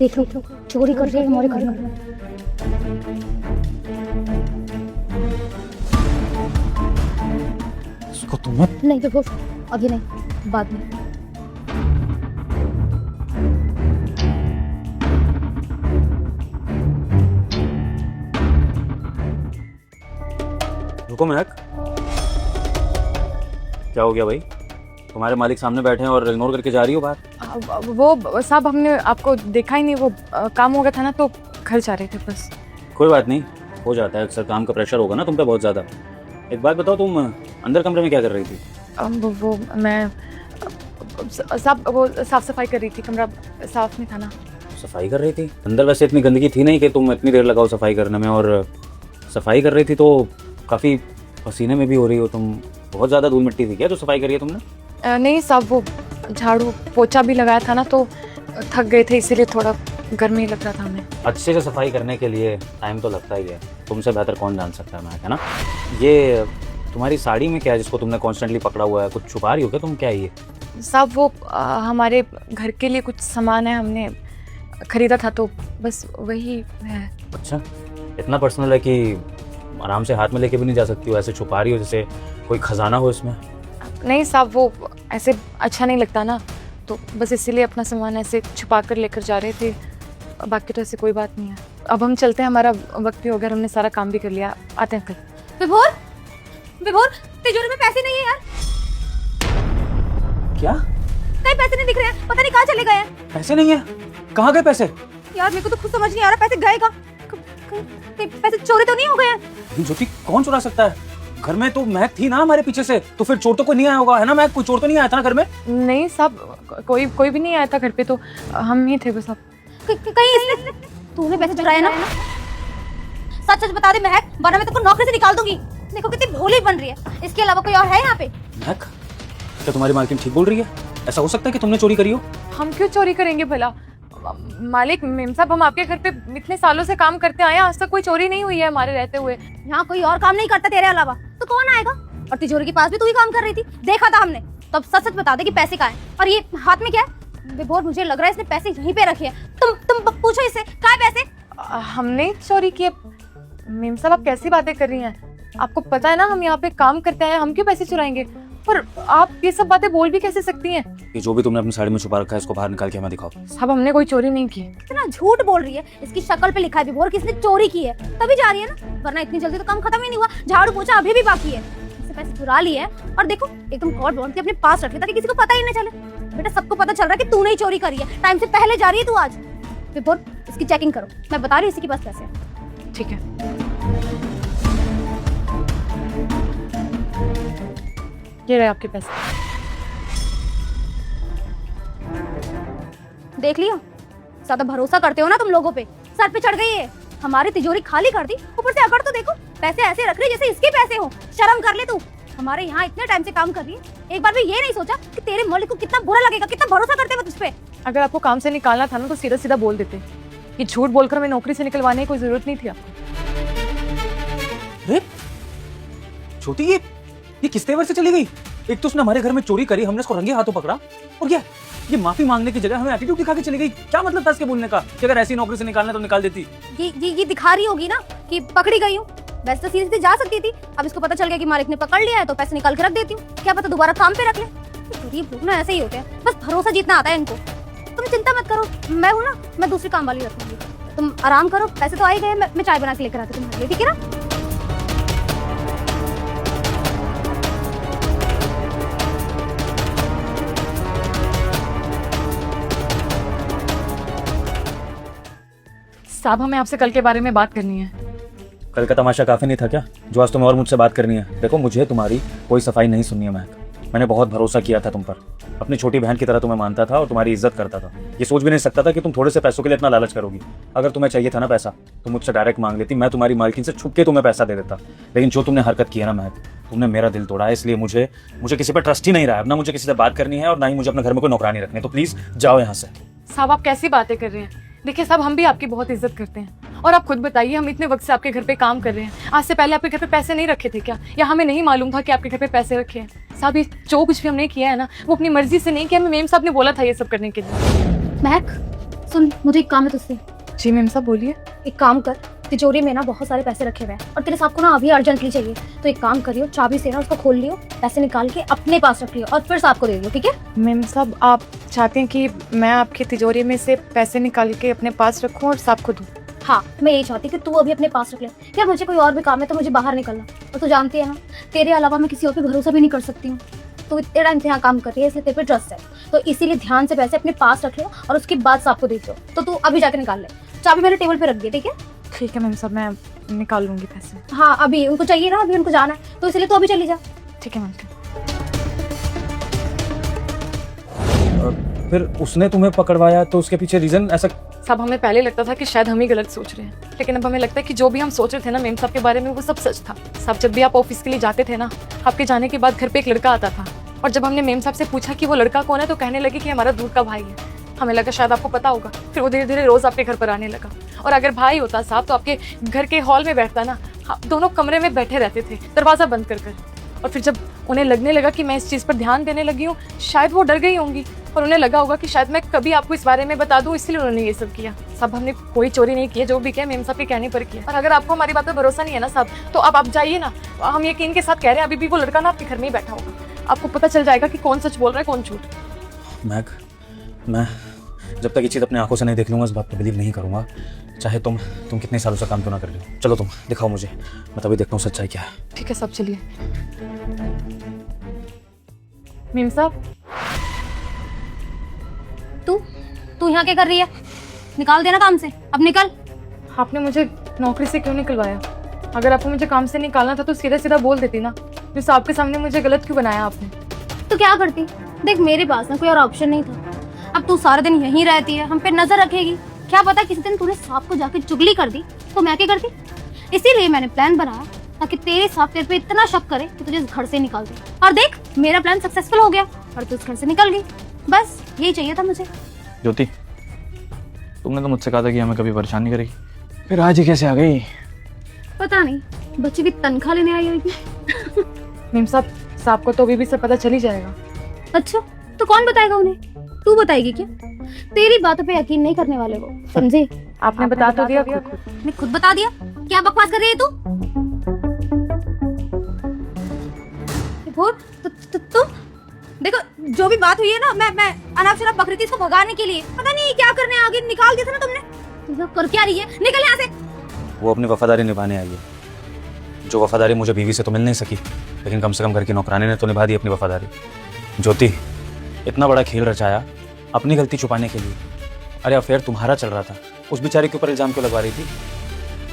देख लो चोरी कर रहे हैं हमारे घर में। इसको तुमने नहीं देखो अभी नहीं, बाद में। रुको महक, क्या हो गया भाई? तुम्हारे मालिक सामने बैठे हैं और इग्नोर करके जा रही हो बाहर? वो साहब हमने आपको देखा ही नहीं, वो काम हो गया था ना तो घर जा रहे थे बस। कोई बात नहीं, हो जाता है अक्सर, काम का प्रेशर होगा ना तुम पे बहुत ज़्यादा। एक बात बताओ, तुम अंदर कमरे में क्या कर रही थी? वो मैं साहब वो साफ सफाई कर रही थी, कमरा साफ नहीं था ना। सफाई कर रही थी? अंदर वैसे इतनी गंदगी थी नहीं कि तुम इतनी देर लगाओ सफाई करने में, और सफाई कर रही थी तो काफ़ी पसीने में भी हो रही हो तुम। बहुत ज़्यादा धूल मिट्टी थी क्या जो सफाई करी है तुमने? नहीं साहब, वो झाड़ू पोछा भी लगाया था ना तो थक गए थे, इसीलिए थोड़ा गर्मी लग रहा था हमें। अच्छे से सफाई करने के लिए टाइम तो लगता ही है, तुमसे बेहतर कौन जान सकता है, मैं है ना। ये तुम्हारी साड़ी में क्या है जिसको तुमने कॉन्स्टेंटली पकड़ा हुआ है? कुछ छुपा रही हो क्या तुम? क्या है ये? साहब वो हमारे घर के लिए कुछ सामान है, हमने खरीदा था तो बस वही है। अच्छा, इतना पर्सनल है कि आराम से हाथ में लेके भी नहीं जा सकती हो, ऐसे छुपा रही हो जैसे कोई खजाना हो इसमें। नहीं साहब, वो ऐसे अच्छा नहीं लगता ना, तो बस इसीलिए अपना सामान ऐसे छुपा कर लेकर जा रहे थे, बाकी तो ऐसे कोई बात नहीं है। अब हम चलते हैं, हमारा वक्त भी हो गया, हमने सारा काम भी कर लिया, आते हैं कल। विभोर, विभोर तिजोरी में पैसे नहीं है यार। क्या? कहीं पैसे नहीं दिख रहे हैं, पता नहीं कहाँ चले गए हैं। पैसे नहीं है? कहाँ गए पैसे? यार मेरे को तो खुद समझ नहीं आ रहा पैसे गए कहाँ। कहीं पैसे चोरी तो नहीं हो गए हैं? ज्योति, कौन चुरा सकता है? घर में तो महक थी ना हमारे पीछे से, तो फिर चोर तो कोई नहीं आया होगा, है ना महक? कोई चोर तो नहीं आया था ना घर में? नहीं साहब, कोई भी नहीं आया था घर पे, तो हम ही थे बस। अब कहीं इसने तूने पैसे चुराए ना? सच सच बता दे महक, वरना मैं तेरे को नौकरी से निकाल दूंगी। देखो कितनी भोली बन रही है, इसके अलावा कोई और है यहाँ पे? महक, क्या तुम्हारी मालकिन ठीक बोल रही है? ऐसा हो सकता है कि तुमने चोरी करी हो? हम क्यों चोरी करेंगे भला? मालिक मेम साहब, हम आपके घर पे इतने सालों से काम करते आए हैं, आज तक कोई चोरी नहीं हुई है हमारे रहते हुए। यहाँ कोई और काम नहीं करता तेरे अलावा, तो कौन आएगा? और तिजोरी के पास भी तू ही काम कर रही थी, देखा था हमने। तो अब सच सच बता दे कि पैसे कहाँ हैं? और ये हाथ में क्या है? विभोर, मुझे लग रहा है इसने पैसे यहीं पे रखे हैं। तुम पूछो इससे, कहाँ है पैसे? हमने चोरी किए? मेम साहब आप कैसी बातें कर रही हैं? आपको पता है ना हम यहाँ पे काम करते हैं, हम क्यों पैसे चुराएंगे? पर आप ये सब बातें बोल भी कैसे सकती हैं? ये जो भी तुमने अपनी साड़ी में छुपा रखा है इसको बाहर निकाल के हमें दिखाओ। साहब हमने कोई चोरी नहीं की। कितना झूठ बोल रही है, इसकी शक्ल पे लिखा है विभोर कि इसने चोरी की है, तभी जा रही है ना, वरना इतनी जल्दी तो काम खत्म ही नहीं हुआ। झाड़ू पोछा अभी भी बाकी है, इससे पैसे चुरा लिए हैं और देखो एकदम कॉर्ड बांध के अपने पास रखे ताकि किसी को पता ही नहीं चले। बेटा सबको पता चल रहा है कि तूने ही चोरी करी है, टाइम से पहले जा रही है तू आज। विभोर इसकी चेकिंग करो, मैं बता रही हूँ इसी के पास पैसे हैं। ठीक है, ये रहे आपके पैसे। देख लिया, ज्यादा भरोसा करते हो ना तुम लोगों पे, सर पे चढ़ गई है। हमारी तिजोरी खाली कर दी, ऊपर से अकड़ तो देखो, पैसे ऐसे रख रही जैसे इसके पैसे हो। शर्म कर ले तू, हमारे यहाँ इतने टाइम से काम कर रही है, एक बार भी ये नहीं सोचा कि तेरे मालिक को कितना बुरा लगेगा, कितना भरोसा करते हैं तुझ पे। अगर आपको काम से निकालना था ना तो सीधा सीधा बोल देते, ये झूठ बोलकर हमें नौकरी से निकलवाने की कोई जरूरत नहीं थी आपको। छोटी, ये किस तेवर से चली गई? एक तो उसने हमारे घर में चोरी करी, हमने इसको रंगे हाथों पकड़ा, और क्या ये माफी मांगने की जगह हमें एटीट्यूड दिखा के चली गई। क्या मतलब था इसके बोलने का कि अगर ऐसी नौकरी से निकालना तो निकाल देती? ये दिखा रही होगी ना कि पकड़ी गई हूँ, वैसे तो सीधे सीधे जा सकती थी। अब इसको पता चल गया कि मालिक ने पकड़ लिया है तो पैसे निकाल के रख देती हूँ, क्या पता दोबारा काम पे रख ले। गरीब लोग ना ऐसे ही होते हैं, बस भरोसा जीतना आता है इनको। तुम चिंता मत करो, मैं हूँ ना, मैं दूसरी काम वाली रखूंगी। तुम आराम करो, पैसे तो आ ही गए, मैं चाय बना के लेकर आती हूँ तुम्हारे लिए, ठीक है ना? साहब हमें आपसे कल के बारे में बात करनी है। कल का तमाशा काफी नहीं था क्या जो आज तुम्हें और मुझसे बात करनी है? देखो मुझे तुम्हारी कोई सफाई नहीं सुननी है महक, मैंने बहुत भरोसा किया था तुम पर, अपनी छोटी बहन की तरह तुम्हें मानता था और तुम्हारी इज्जत करता था। ये सोच भी नहीं सकता था कि तुम थोड़े से पैसों के लिए इतना लालच करोगी। अगर तुम्हें चाहिए था ना पैसा तो मुझसे डायरेक्ट मांग लेती, मैं तुम्हारी मालकिन से छुप के तुम्हें पैसा दे देता। लेकिन जो तुमने हरकत की है ना महक, तुमने मेरा दिल तोड़ा है, इसलिए मुझे किसी पर ट्रस्ट ही नहीं रहा है। अब ना मुझे किसी से बात करनी है और ना ही मुझे अपने घर में कोई नौकरानी रखनी है, तो प्लीज जाओ यहाँ से। साहब आप कैसी बातें कर रहे हैं? देखिए साहब हम भी आपकी बहुत इज्जत करते हैं, और आप खुद बताइए हम इतने वक्त से आपके घर पे काम कर रहे हैं, आज से पहले आपके घर पे पैसे नहीं रखे थे क्या, या हमें नहीं मालूम था कि आपके घर पे पैसे रखे हैं? साहब ये जो कुछ भी हमने किया है ना वो अपनी मर्जी से नहीं किया, हमें मेम साहब ने बोला था ये सब करने के लिए। महक सुन, मुझे एक काम है तुझसे। जी मेम साहब बोलिए। एक काम कर, तिजोरी में ना बहुत सारे पैसे रखे हुए हैं और तेरे साहब को ना अभी अर्जेंटली चाहिए, तो एक काम करियो, चाबी से ना उसको खोल लियो, पैसे निकाल के अपने पास रख लियो और फिर साहब को दे दियो, ठीक है? मेम साहब आप चाहते हैं कि मैं आपकी तिजोरी में से पैसे निकाल के अपने पास रखूं और साहब को दूं? हाँ, मैं यही चाहती कि तू अभी अपने पास रख ले। यार मुझे कोई और भी काम है तो मुझे बाहर निकलना, और तू जानती है ना, तेरे अलावा मैं किसी और पे भरोसा भी नहीं कर सकती हूँ। तू इतने टाइम से यहाँ काम कर रही है, इसलिए तेरे पे ट्रस्ट है, तो इसीलिए ध्यान से पैसे अपने पास रख लो और उसके बाद साहब को दे दो। तो तू अभी जाके निकाल ले, चाबी मैंने टेबल पे रख दी, ठीक है? ठीक है मेम साहब, मैं निकाल लूंगी पैसे। हाँ, अभी उनको चाहिए ना, अभी उनको जाना है, तो इसलिए तू अभी चली जा। ठीक है मेम साहब। फिर उसने तुम्हें पकड़वाया तो उसके पीछे रीजन ऐसा? साहब हमें पहले लगता था कि शायद हम ही गलत सोच रहे हैं, लेकिन अब हमें लगता है कि जो भी हम सोच रहे थे ना मेम साहब के बारे में वो सब सच था। साहब जब भी आप ऑफिस के लिए जाते थे ना, आपके जाने के बाद घर पे एक लड़का आता था, और जब हमने मेम साहब से पूछा कि वो लड़का कौन है तो कहने लगे कि हमारा दूर का भाई है। हमें लगा शायद आपको पता होगा, फिर वो धीरे धीरे रोज आपके घर पर आने लगा, और अगर भाई होता साहब तो आपके घर के हॉल में बैठता ना, दोनों कमरे में बैठे रहते थे दरवाजा बंद कर कर। और फिर जब उन्हें लगने लगा कि मैं इस चीज़ पर ध्यान देने लगी हूँ, शायद वो डर गई होंगी और उन्हें लगा होगा कि शायद मैं कभी आपको इस बारे में बता दूँ, इसलिए उन्होंने ये सब किया। साहब हमने कोई चोरी नहीं किया, जो भी किया मेम साहब के कहने पर किया। और अगर आपको हमारी बात पर भरोसा नहीं है ना साहब, तो अब आप जाइए ना, हम यकीन के साथ कह रहे हैं अभी भी वो लड़का ना आपके घर में ही बैठा होगा, आपको पता चल जाएगा कि कौन सच बोल रहा है कौन झूठ। महक, मैं जब तक ये चीज़ अपने आंखों से नहीं देख लूँगा इस बात पर बिलीव नहीं करूँगा, चाहे तुम कितने सालों से काम क्यों ना कर रही हो। चलो तुम दिखाओ मुझे, मैं तभी देखता हूँ सच्चाई क्या है। ठीक है साहब चलिए। मेम साहब तू यहाँ क्या कर रही है? निकाल देना काम से, अब निकल। आपने मुझे नौकरी से क्यों निकलवाया? अगर आपको मुझे काम से निकालना था तो सीधा सीधा बोल देती ना, जो साहब के सामने मुझे गलत क्यों बनाया आपने? तो क्या करती? देख मेरे पास ना कोई और ऑप्शन नहीं था। अब तू सारा दिन यहीं रहती है, हम पे नजर रखेगी, क्या पता किसी दिन तूने साहब को जाके चुगली कर दी तो मैं क्या करती? इसीलिए मैंने प्लान बनाया ताकि तेरे साहब तेरे पे इतना शक करे कि तुझे इस घर से निकाल दे। और देख मेरा प्लान सक्सेसफुल हो गया और तू इस घर से निकल गई। बस यही चाहिए था मुझे। ज्योति, तुमने तो मुझसे कहा था कि हमें कभी परेशान नहीं करेगी, फिर आज ही कैसे आ गई? पता नहीं, बच्ची की तनख्वाह लेने आई होगी। मेम साहब को तो अभी भी सब पता चल ही जाएगा। अच्छा, तो कौन बताएगा उन्हें? तू बताएगी क्या? तेरी बातों पे यकीन नहीं करने वाले वो, समझे? आपने बता तो दिया खुद। मैं खुद बता दिया? क्या बकवास कर रही है तू? तो देखो जो भी बात हुई है ना, मैं अनाप शनाप बक रही थी इसको भगाने के लिए, पता नहीं क्या करने आगे निकाल दिया था ना तुमने। तुम लोग कर क्या रही है? निकल यहाँ से। वो अपनी वफादारी निभाने आई है, जो वफादारी मुझे बीवी से तो मिल नहीं सकी, लेकिन कम से कम घर की नौकरानी ने तो निभा दी अपनी वफादारी। ज्योति, इतना बड़ा खेल रचाया अपनी गलती छुपाने के लिए। अरे अफेयर तुम्हारा चल रहा था, उस बेचारे के ऊपर इल्जाम क्यों लगवा रही थी?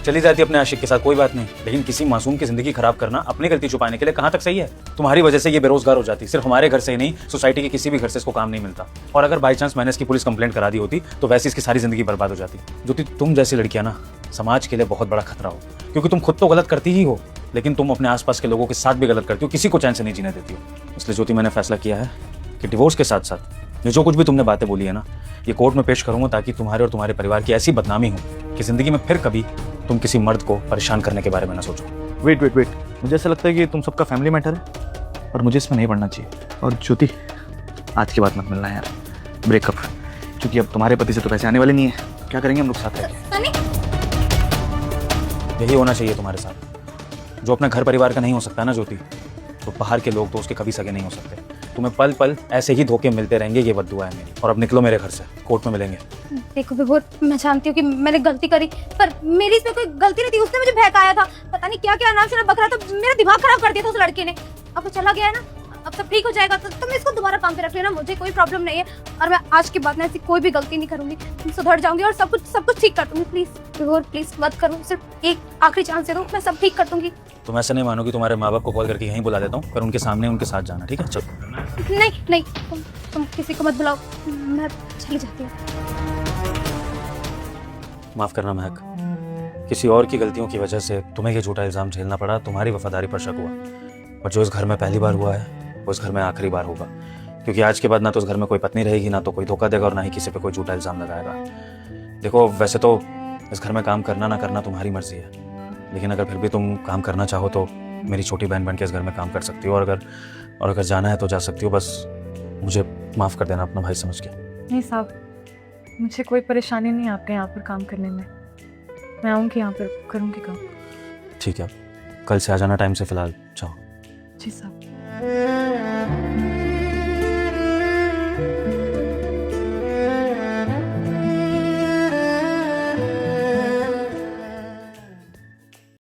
चली जाती अपने आशिक के साथ कोई बात नहीं, लेकिन किसी मासूम की जिंदगी खराब करना अपनी गलती छुपाने के लिए कहाँ तक सही है? तुम्हारी वजह से ये बेरोजगार हो जाती, सिर्फ हमारे घर से ही नहीं, सोसाइटी के किसी भी घर से इसको काम नहीं मिलता। और अगर बाई चांस मैंने इसकी पुलिस कंप्लेंट करा दी होती तो वैसे इसकी सारी जिंदगी बर्बाद हो जाती। ज्योति, तुम जैसी लड़कियां ना समाज के लिए बहुत बड़ा खतरा हो, क्योंकि तुम खुद तो गलत करती ही हो, लेकिन तुम अपने आसपास के लोगों के साथ भी गलत करती हो, किसी को चैन से नहीं जीने देती हो। इसलिए ज्योति, मैंने फैसला किया है कि डिवोर्स के साथ साथ ये जो कुछ भी तुमने बातें बोली है ना, ये कोर्ट में पेश करूंगा, ताकि तुम्हारे और तुम्हारे परिवार की ऐसी बदनामी हो कि जिंदगी में फिर कभी तुम किसी मर्द को परेशान करने के बारे में ना सोचो। वेट, मुझे ऐसा लगता है कि तुम सबका फैमिली मैटर है और मुझे इसमें नहीं पढ़ना चाहिए। और ज्योति, आज की बात मत मिलना यार, ब्रेकअप, क्योंकि अब तुम्हारे पति से तो पैसे आने वाले नहीं है, क्या करेंगे हम लोग साथ रहकर? सनी, यही होना चाहिए तुम्हारे साथ। जो अपने घर परिवार का नहीं हो सकता ना ज्योति, तो बाहर के लोग तो उसके कभी सगे नहीं हो सकते। तुम्हें पल पल ऐसे ही धोखे मिलते रहेंगे, ये बद्दुआ है मेरी। और अब निकलो मेरे घर से, कोर्ट में मिलेंगे। देखो विभोर, मैं जानती हूँ कि मैंने गलती करी, पर मेरी इसमें कोई गलती नहीं थी। उसने मुझे बहकाया था, पता नहीं क्या क्या अनाप शनाप बक रहा था, मेरा दिमाग खराब कर दिया था उस लड़के ने। अब वो चला गया है ना, अब सब ठीक हो जाएगा, तो तुम इसको दोबारा काम पे रख लेना, मुझे कोई प्रॉब्लम नहीं है। और मैं आज के बाद में ऐसी कोई भी गलती नहीं करूंगी, सुधर जाऊंगी और सब कुछ ठीक कर दूंगी। प्लीज विभोर, प्लीज मत करो, सिर्फ एक आखिरी चांस दे दो, मैं सब ठीक कर दूंगी। तुम ऐसे नहीं मानोगी, तुम्हारे माँ बाप को कॉल करके यहीं बुला देता हूँ, पर उनके सामने उनके साथ जाना, ठीक है? चलो। नहीं, तुम किसी को मत बुलाओ, मैं चली जाती हूँ। माफ करना महक, किसी और की गलतियों की वजह से तुम्हें ये झूठा इल्जाम झेलना पड़ा, तुम्हारी वफादारी पर शक हुआ। और जो इस घर में पहली बार हुआ है वो इस घर में आखिरी बार होगा, क्योंकि आज के बाद ना तो इस घर में कोई पत्नी रहेगी, ना तो कोई धोखा देगा, और ना ही किसी पे कोई झूठा इल्जाम लगाएगा। देखो, वैसे तो इस घर में काम करना ना करना तुम्हारी मर्जी है, लेकिन अगर फिर भी तुम काम करना चाहो तो मेरी छोटी बहन बन के इस घर में काम कर सकती हो, और अगर जाना है तो जा सकती हो। बस मुझे माफ़ कर देना अपना भाई समझ के। नहीं साहब, मुझे कोई परेशानी नहीं आपके यहाँ पर काम करने में। मैं आऊँगी यहाँ पर, करूँगी काम। ठीक है, कल से आ जाना टाइम से, फिलहाल जाओ। जी साहब।